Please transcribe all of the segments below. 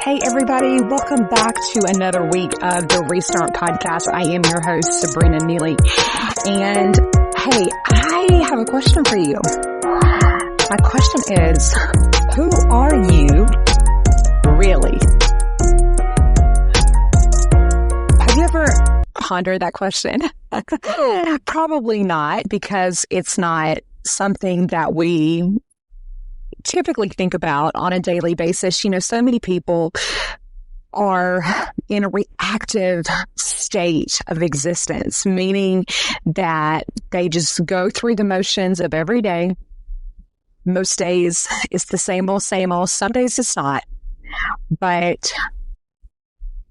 Hey everybody, welcome back to another week of the Restart Podcast. I am your host, Sabrina Neely. And hey, I have a question for you. My question is, who are you really? Have you ever pondered that question? Probably not, because it's not something that we typically think about on a daily basis. You know, so many people are in a reactive state of existence, meaning that they just go through the motions of every day. Most days it's the same old, same old. Some days it's not, but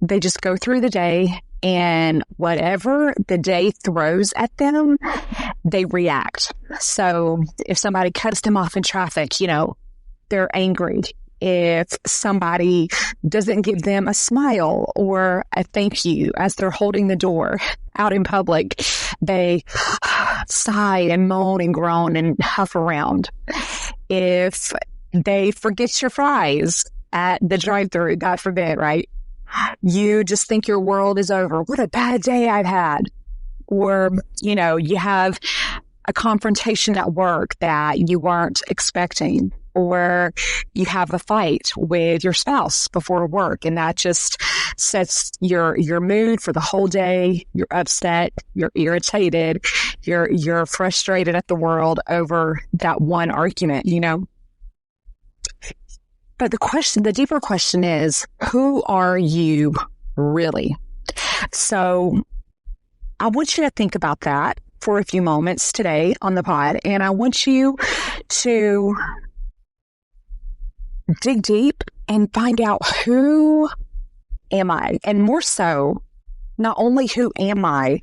they just go through the day, and whatever the day throws at them, they react. So if somebody cuts them off in traffic, you know, they're angry. If somebody doesn't give them a smile or a thank you as they're holding the door out in public, they sigh and moan and groan and huff around. If they forget your fries at the drive-thru, God forbid, right? You just think your world is over. What a bad day I've had. Or, you know, you have a confrontation at work that you weren't expecting. Or you have a fight with your spouse before work, and that just sets your mood for the whole day. You're upset, you're irritated, you're frustrated at the world over that one argument, you know. But the deeper question is, who are you really? So I want you to think about that for a few moments today on the pod, and I want you to dig deep and find out, who am I? And more so, not only who am I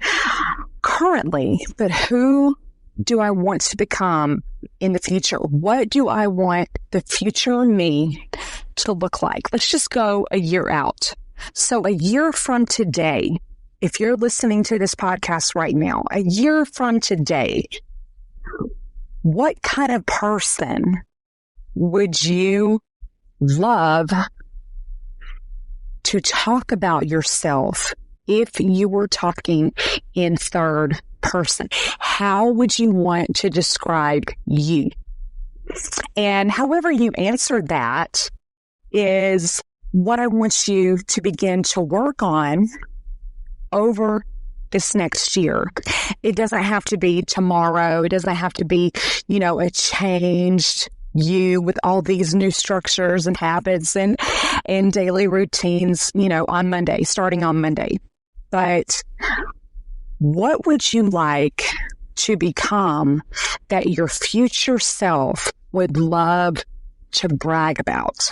currently, but who do I want to become in the future? What do I want the future me to look like? Let's just go a year out. So a year from today, if you're listening to this podcast right now, a year from today, what kind of person would you love to talk about yourself if you were talking in third person? How would you want to describe you? And however you answer that is what I want you to begin to work on over this next year. It doesn't have to be tomorrow. It doesn't have to be, you know, a changed you with all these new structures and habits and daily routines, you know, starting on Monday. But what would you like to become that your future self would love to brag about?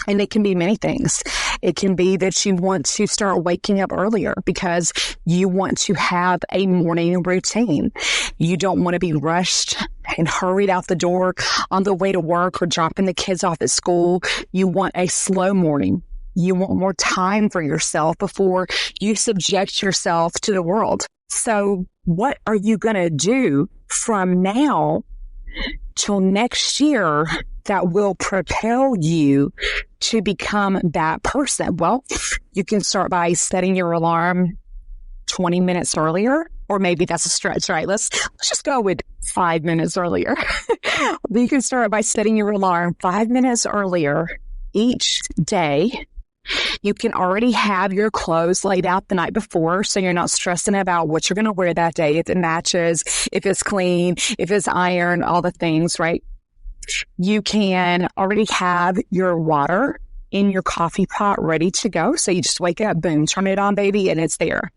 And it can be many things. It can be that you want to start waking up earlier because you want to have a morning routine. You don't want to be rushed and hurried out the door on the way to work or dropping the kids off at school. You want a slow morning. You want more time for yourself before you subject yourself to the world. So what are you going to do from now till next year that will propel you to become that person? Well, you can start by setting your alarm 20 minutes earlier, or maybe that's a stretch, right? Let's just go with 5 minutes earlier. You can start by setting your alarm 5 minutes earlier each day. You can already have your clothes laid out the night before, so you're not stressing about what you're going to wear that day, if it matches, if it's clean, if it's ironed, all the things, right? You can already have your water in your coffee pot ready to go. So you just wake up, boom, turn it on, baby, and it's there.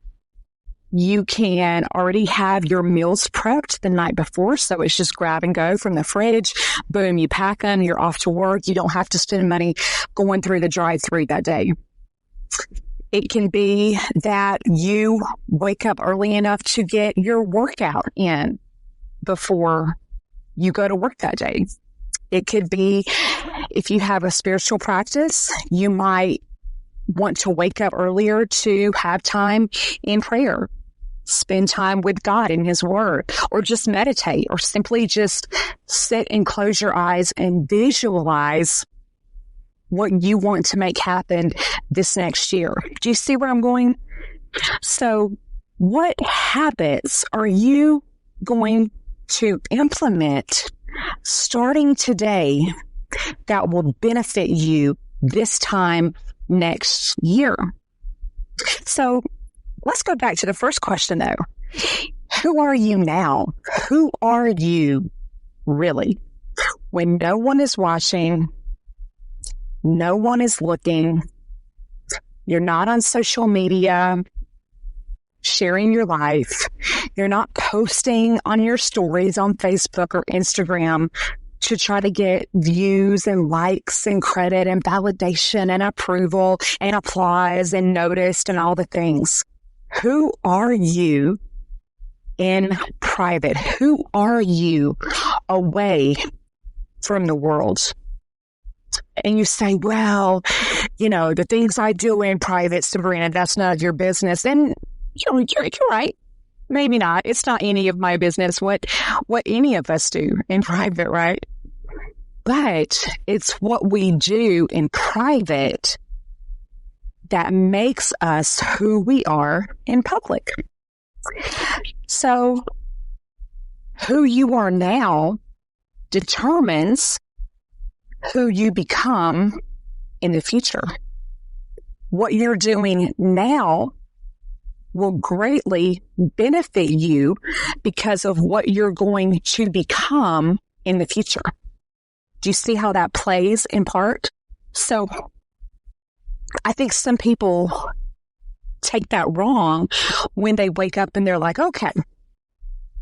You can already have your meals prepped the night before. So it's just grab and go from the fridge. Boom, you pack them, you're off to work. You don't have to spend money going through the drive-thru that day. It can be that you wake up early enough to get your workout in before you go to work that day. It could be, if you have a spiritual practice, you might want to wake up earlier to have time in prayer. Spend time with God in His Word, or just meditate, or simply just sit and close your eyes and visualize what you want to make happen this next year. Do you see where I'm going? So what habits are you going to implement starting today that will benefit you this time next year? So let's go back to the first question though. Who are you now? Who are you really? When no one is watching, no one is looking, you're not on social media sharing your life, you're not posting on your stories on Facebook or Instagram to try to get views and likes and credit and validation and approval and applause and noticed and all the things. Who are you in private? Who are you away from the world? And you say, well, the things I do in private, Sabrina, that's none of your business. And you're right. Maybe not. It's not any of my business what any of us do in private, right? But it's what we do in private that makes us who we are in public. So who you are now determines who you become in the future. What you're doing now will greatly benefit you because of what you're going to become in the future. Do you see how that plays in part? So I think some people take that wrong when they wake up and they're like, okay,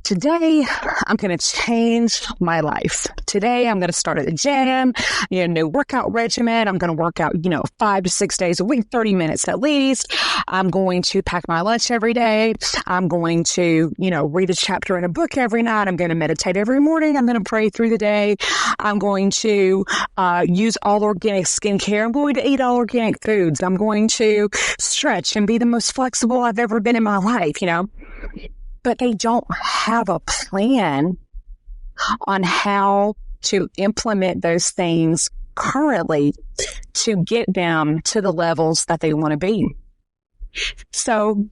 today I'm going to change my life. Today I'm going to start at the gym, new workout regimen. I'm going to work out, 5 to 6 days a week, 30 minutes at least. I'm going to pack my lunch every day. I'm going to, read a chapter in a book every night. I'm going to meditate every morning. I'm going to pray through the day. I'm going to use all organic skincare. I'm going to eat all organic foods. I'm going to stretch and be the most flexible I've ever been in my life, But they don't have a plan on how to implement those things currently to get them to the levels that they want to be. So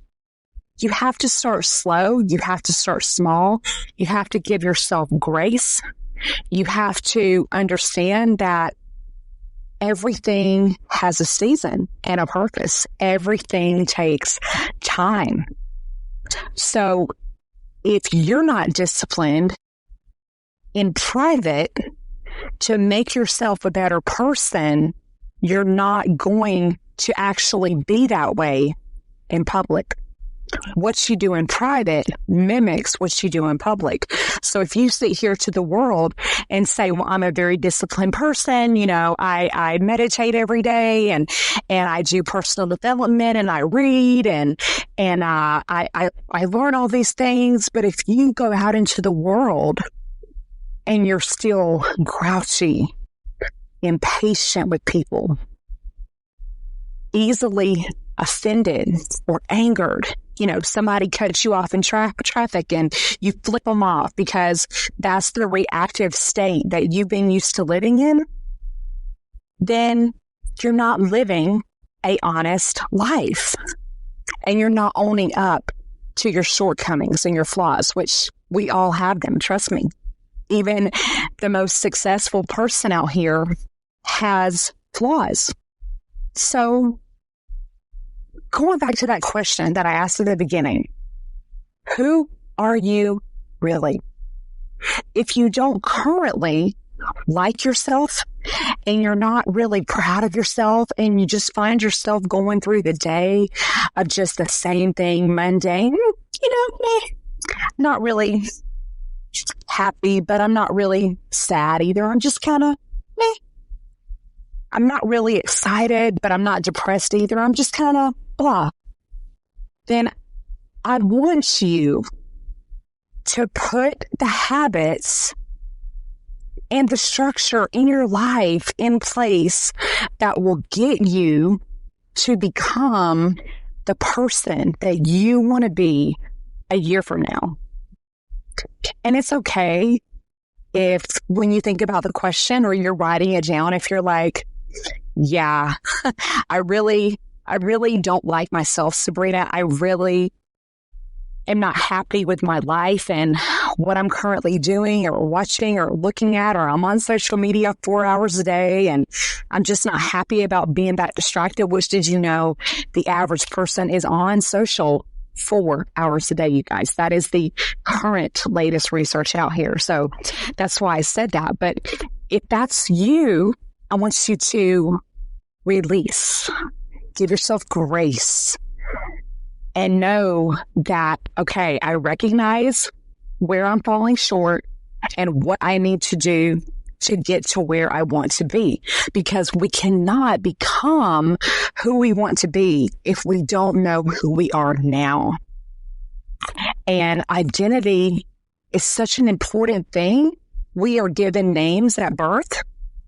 you have to start slow. You have to start small. You have to give yourself grace. You have to understand that everything has a season and a purpose. Everything takes time. So if you're not disciplined in private to make yourself a better person, you're not going to actually be that way in public. What you do in private mimics what you do in public. So if you sit here to the world and say, well, I'm a very disciplined person, I meditate every day and I do personal development and I read and I learn all these things. But if you go out into the world and you're still grouchy, impatient with people, easily offended or angered, somebody cuts you off in traffic and you flip them off because that's the reactive state that you've been used to living in, then you're not living a honest life and you're not owning up to your shortcomings and your flaws, which we all have them. Trust me. Even the most successful person out here has flaws. So going back to that question that I asked at the beginning, who are you really? If you don't currently like yourself and you're not really proud of yourself and you just find yourself going through the day of just the same thing, mundane, not really happy, but I'm not really sad either. I'm just kind of meh. I'm not really excited, but I'm not depressed either. I'm just kind of blah. Then I want you to put the habits and the structure in your life in place that will get you to become the person that you want to be a year from now. And it's okay if when you think about the question or you're writing it down, if you're like, yeah, I really don't like myself, Sabrina. I really am not happy with my life and what I'm currently doing or watching or looking at, or I'm on social media 4 hours a day and I'm just not happy about being that distracted, which, did you know, the average person is on social 4 hours a day, you guys. That is the current latest research out here. So that's why I said that. But if that's you, I want you to release, give yourself grace, and know that, okay, I recognize where I'm falling short and what I need to do to get to where I want to be. Because we cannot become who we want to be if we don't know who we are now. And identity is such an important thing. We are given names at birth,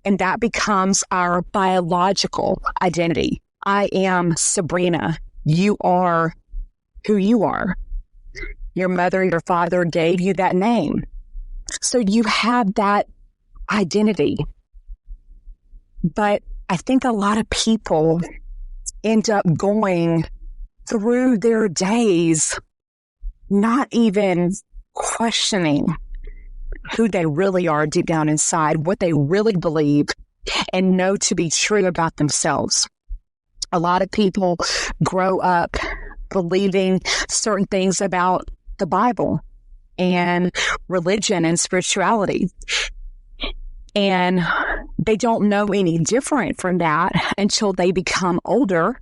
and that becomes our biological identity. I am Sabrina. You are who you are. Your mother, your father gave you that name. So you have that identity. But I think a lot of people end up going through their days not even questioning who they really are deep down inside, what they really believe and know to be true about themselves. A lot of people grow up believing certain things about the Bible and religion and spirituality. And they don't know any different from that until they become older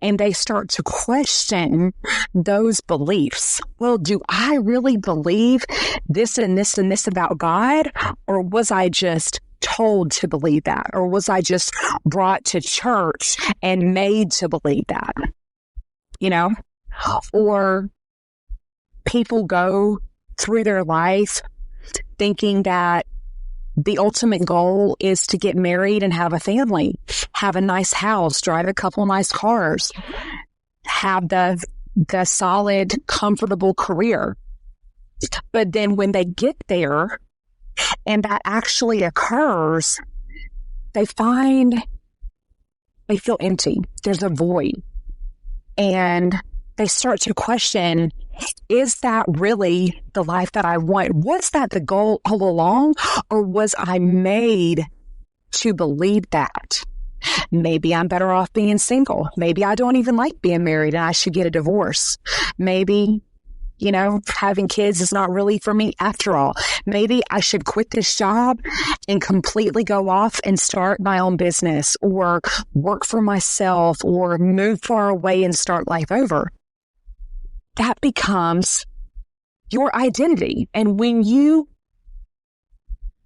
and they start to question those beliefs. Well, do I really believe this and this and this about God? Or was I just told to believe that? Or was I just brought to church and made to believe that? You know? Or people go through their life thinking that the ultimate goal is to get married and have a family, have a nice house, drive a couple nice cars, have the solid, comfortable career. But then when they get there and that actually occurs, they feel empty. There's a void. And they start to question, is that really the life that I want? Was that the goal all along? Or was I made to believe that? Maybe I'm better off being single. Maybe I don't even like being married and I should get a divorce. Maybe, having kids is not really for me after all. Maybe I should quit this job and completely go off and start my own business or work for myself or move far away and start life over. That becomes your identity. And when you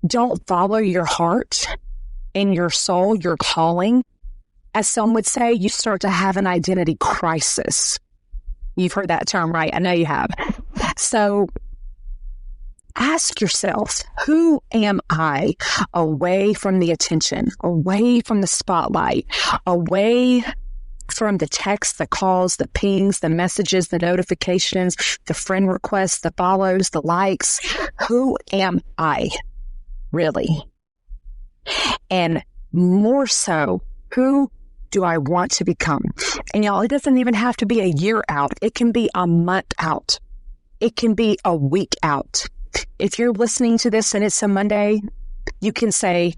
don't follow your heart and your soul, your calling, as some would say, you start to have an identity crisis. You've heard that term, right? I know you have. So ask yourself, who am I away from the attention, away from the spotlight, away from the texts, the calls, the pings, the messages, the notifications, the friend requests, the follows, the likes? Who am I really? And more so, who do I want to become? And y'all, it doesn't even have to be a year out. It can be a month out. It can be a week out. If you're listening to this and it's a Monday, you can say,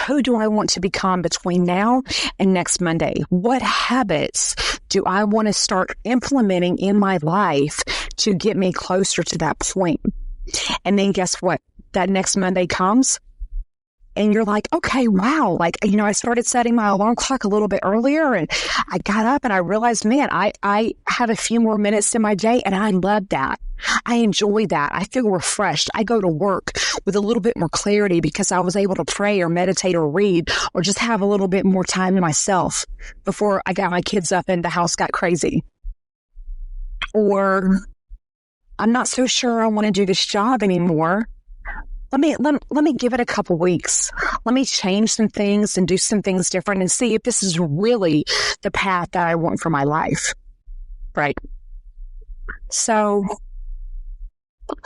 who do I want to become between now and next Monday? What habits do I want to start implementing in my life to get me closer to that point? And then guess what? That next Monday comes and you're like, okay, wow. I started setting my alarm clock a little bit earlier and I got up and I realized, man, I have a few more minutes in my day and I love that. I enjoy that. I feel refreshed. I go to work with a little bit more clarity because I was able to pray or meditate or read or just have a little bit more time to myself before I got my kids up and the house got crazy. Or I'm not so sure I want to do this job anymore. Let me give it a couple weeks. Let me change some things and do some things different and see if this is really the path that I want for my life. Right? So,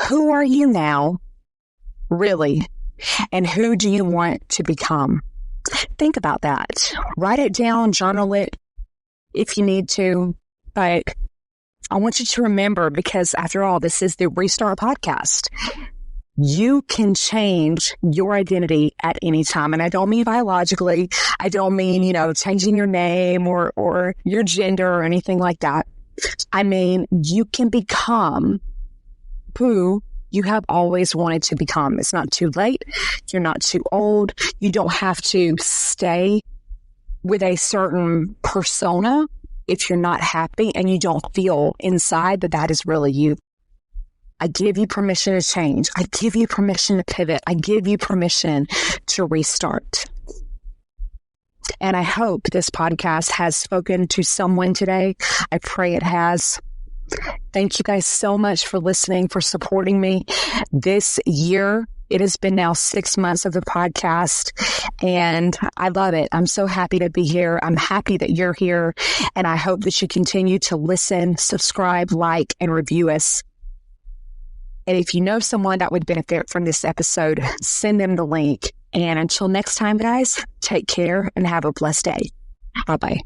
who are you now, really? And who do you want to become? Think about that. Write it down, journal it if you need to. But I want you to remember, because after all, this is the Restart podcast. You can change your identity at any time. And I don't mean biologically. I don't mean, changing your name or your gender or anything like that. I mean, you can become who you have always wanted to become. It's not too late. You're not too old. You don't have to stay with a certain persona if you're not happy and you don't feel inside that is really you. I give you permission to change. I give you permission to pivot. I give you permission to restart. And I hope this podcast has spoken to someone today. I pray it has. Thank you guys so much for listening, for supporting me this year. It has been now 6 months of the podcast, and I love it. I'm so happy to be here. I'm happy that you're here, and I hope that you continue to listen, subscribe, like, and review us. And if you know someone that would benefit from this episode, send them the link. And until next time, guys, take care and have a blessed day. Bye-bye.